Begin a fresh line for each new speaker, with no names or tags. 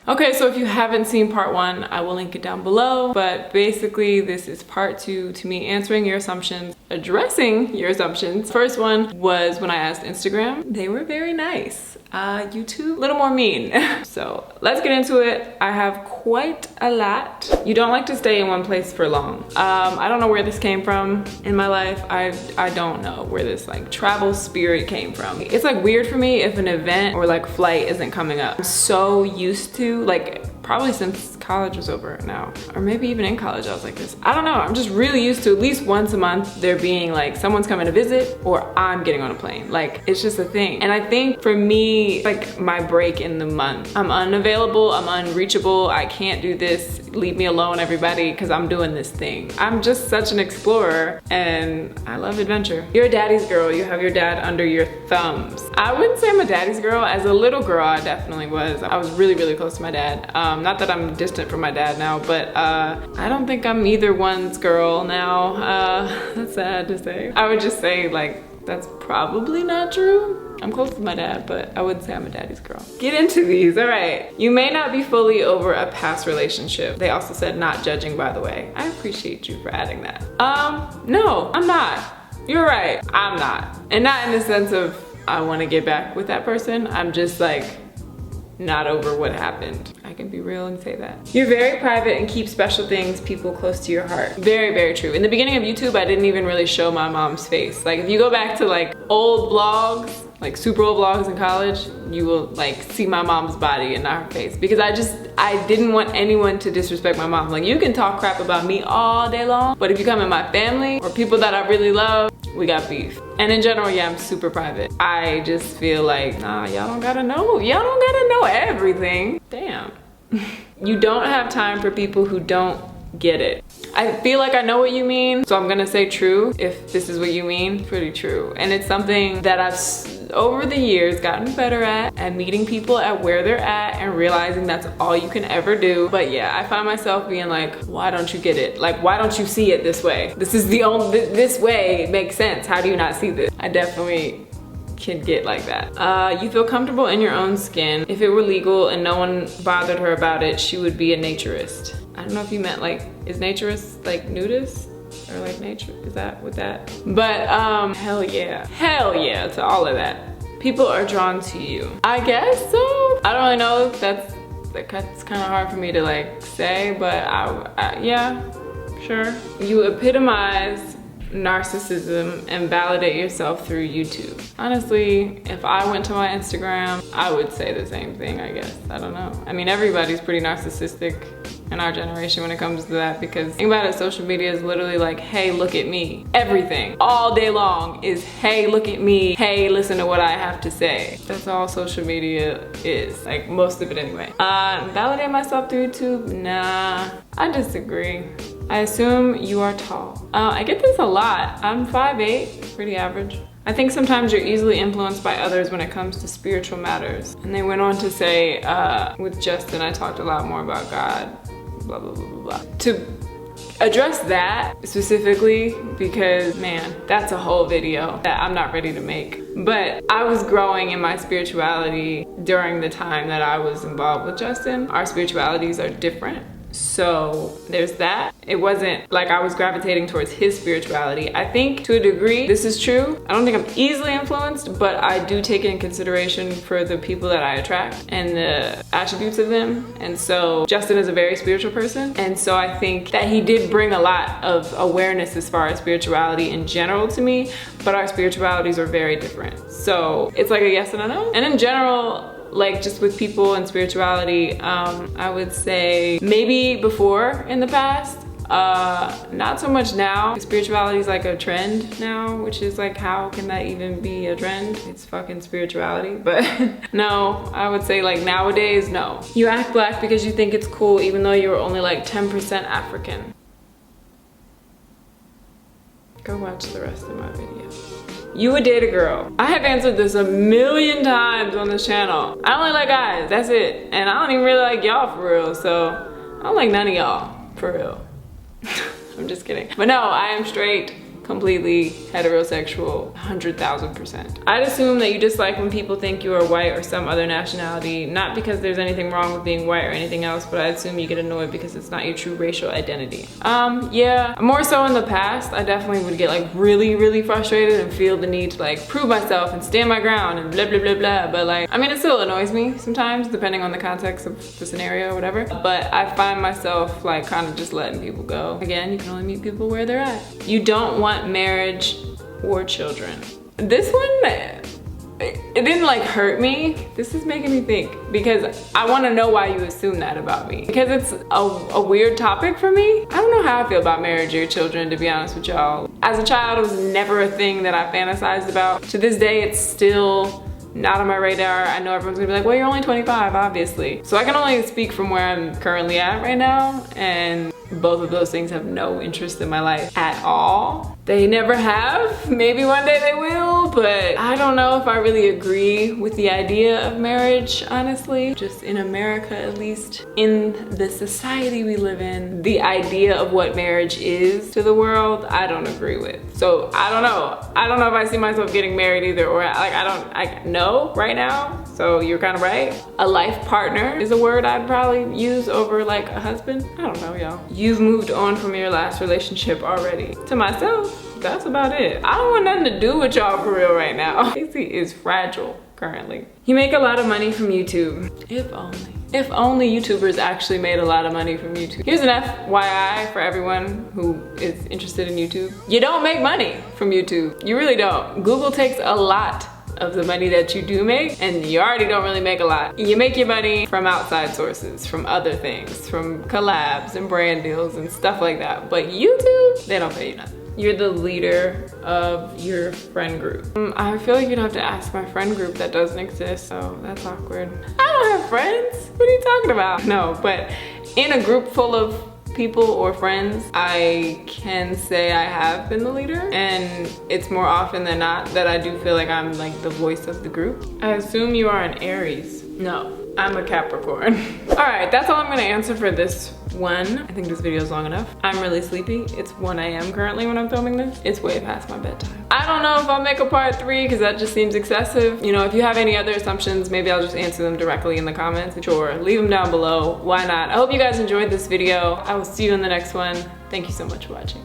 Okay, so if you haven't seen part 1, I will link it down below. But basically, this is part 2 to me answering your assumptions, addressing your assumptions. First one was when I asked Instagram. They were very nice. YouTube, a little more mean. So let's get into it. I have quite a lot. You don't like to stay in one place for long. I don't know where this came from in my life. I don't know where this like travel spirit came from. It's like weird for me if an event or like flight isn't coming up. I'm so used to, like, probably since college was over now, or maybe even in college I was like this. I don't know, I'm just really used to at least once a month there being like someone's coming to visit or I'm getting on a plane. Like, it's just a thing. And I think for me, like my break in the month, I'm unavailable, I'm unreachable, I can't do this, leave me alone everybody, because I'm doing this thing. I'm just such an explorer and I love adventure. You're a daddy's girl, you have your dad under your thumbs. I wouldn't say I'm a daddy's girl. As a little girl, I definitely was. I was really, really close to my dad. Not that I'm distant from my dad now, but I don't think I'm either one's girl now. That's sad to say. I would just say like, that's probably not true. I'm close to my dad, but I wouldn't say I'm a daddy's girl. Get into these, all right. You may not be fully over a past relationship. They also said not judging, by the way. I appreciate you for adding that. No, I'm not. You're right, I'm not. And not in the sense of I wanna get back with that person. I'm just like, not over what happened. I can be real and say that. You're very private and keep special things, people close to your heart. Very, very true. In the beginning of YouTube, I didn't even really show my mom's face. Like if you go back to like old vlogs, like super old vlogs in college, you will like see my mom's body and not her face. Because I didn't want anyone to disrespect my mom. Like you can talk crap about me all day long, but if you come in my family or people that I really love, we got beef. And in general, yeah, I'm super private. I just feel like, nah, y'all don't gotta know. Y'all don't gotta know everything. Damn. You don't have time for people who don't get it. I feel like I know what you mean, so I'm gonna say true. If this is what you mean, pretty true. And it's something that I've, over the years, gotten better at meeting people at where they're at and realizing that's all you can ever do. But yeah, I find myself being like, why don't you get it? Like, why don't you see it this way? This is the only, this way makes sense. How do you not see this? I definitely can get like that. You feel comfortable in your own skin. If it were legal and no one bothered her about it, she would be a naturist. I don't know if you meant like, is naturist like nudist? Or like nature, is that with that? But hell yeah to all of that. People are drawn to you. I guess so. I don't really know if that's kind of hard for me to like say, but yeah, sure. You epitomize narcissism and validate yourself through YouTube. Honestly, if I went to my Instagram, I would say the same thing, I guess. I don't know. I mean, everybody's pretty narcissistic in our generation when it comes to that, because think about it, social media is literally like, hey, look at me. Everything all day long is, hey, look at me. Hey, listen to what I have to say. That's all social media is, like most of it anyway. Validate myself through YouTube? Nah, I disagree. I assume you are tall. I get this a lot. I'm 5'8", pretty average. I think sometimes you're easily influenced by others when it comes to spiritual matters. And they went on to say, with Justin, I talked a lot more about God, blah, blah, blah, blah, blah. To address that specifically, because man, that's a whole video that I'm not ready to make. But I was growing in my spirituality during the time that I was involved with Justin. Our spiritualities are different. So there's that. It wasn't like I was gravitating towards his spirituality. I think to a degree this is true. I don't think I'm easily influenced, but I do take in consideration for the people that I attract and the attributes of them. And so Justin is a very spiritual person. And so I think that he did bring a lot of awareness as far as spirituality in general to me, but our spiritualities are very different. So it's like a yes and a no. And in general, like just with people and spirituality, I would say maybe before in the past, not so much now. Spirituality is like a trend now, which is like, how can that even be a trend? It's fucking spirituality. But no, I would say like nowadays, no. You act black because you think it's cool even though you're only like 10% African. Go watch the rest of my video. You would date a girl. I have answered this a million times on this channel. I only like guys, that's it. And I don't even really like y'all for real, so I don't like none of y'all, for real. I'm just kidding. But no, I am straight, completely heterosexual, 100,000%. I'd assume that you dislike when people think you are white or some other nationality, not because there's anything wrong with being white or anything else, but I assume you get annoyed because it's not your true racial identity. Yeah, more so in the past, I definitely would get like really frustrated and feel the need to like prove myself and stand my ground and blah blah blah blah, but like, I mean, it still annoys me sometimes depending on the context of the scenario or whatever, but I find myself like kind of just letting people go. Again, you can only meet people where they're at. You don't want marriage or children. This one, it didn't like hurt me. This is making me think because I want to know why you assume that about me. Because it's a weird topic for me. I don't know how I feel about marriage or children, to be honest with y'all. As a child, it was never a thing that I fantasized about. To this day, it's still not on my radar. I know everyone's gonna be like, well, you're only 25, obviously. So I can only speak from where I'm currently at right now, and both of those things have no interest in my life at all. They never have. Maybe one day they will, but I don't know if I really agree with the idea of marriage, honestly. Just in America, at least, in the society we live in, the idea of what marriage is to the world, I don't agree with. So I don't know. I don't know if I see myself getting married either, or like I know right now. So you're kind of right. A life partner is a word I'd probably use over like a husband. I don't know, y'all. You've moved on from your last relationship already. To myself, that's about it. I don't want nothing to do with y'all for real right now. Casey is fragile currently. You make a lot of money from YouTube. If only. If only YouTubers actually made a lot of money from YouTube. Here's an FYI for everyone who is interested in YouTube. You don't make money from YouTube. You really don't. Google takes a lot of the money that you do make, and you already don't really make a lot. You make your money from outside sources, from other things, from collabs and brand deals and stuff like that. But YouTube, they don't pay you nothing. You're the leader of your friend group. I feel like you'd have to ask my friend group that doesn't exist, so that's awkward. I don't have friends. What are you talking about? No, but in a group full of people or friends, I can say I have been the leader, and it's more often than not that I do feel like I'm like the voice of the group. I assume you are an Aries. No, I'm a Capricorn. All right, that's all I'm gonna answer for this one. I think this video is long enough. I'm really sleepy. It's 1 a.m. currently when I'm filming this. It's way past my bedtime. I don't know if I'll make a part 3 because that just seems excessive. You know, if you have any other assumptions, maybe I'll just answer them directly in the comments. Sure, leave them down below. Why not? I hope you guys enjoyed this video. I will see you in the next one. Thank you so much for watching.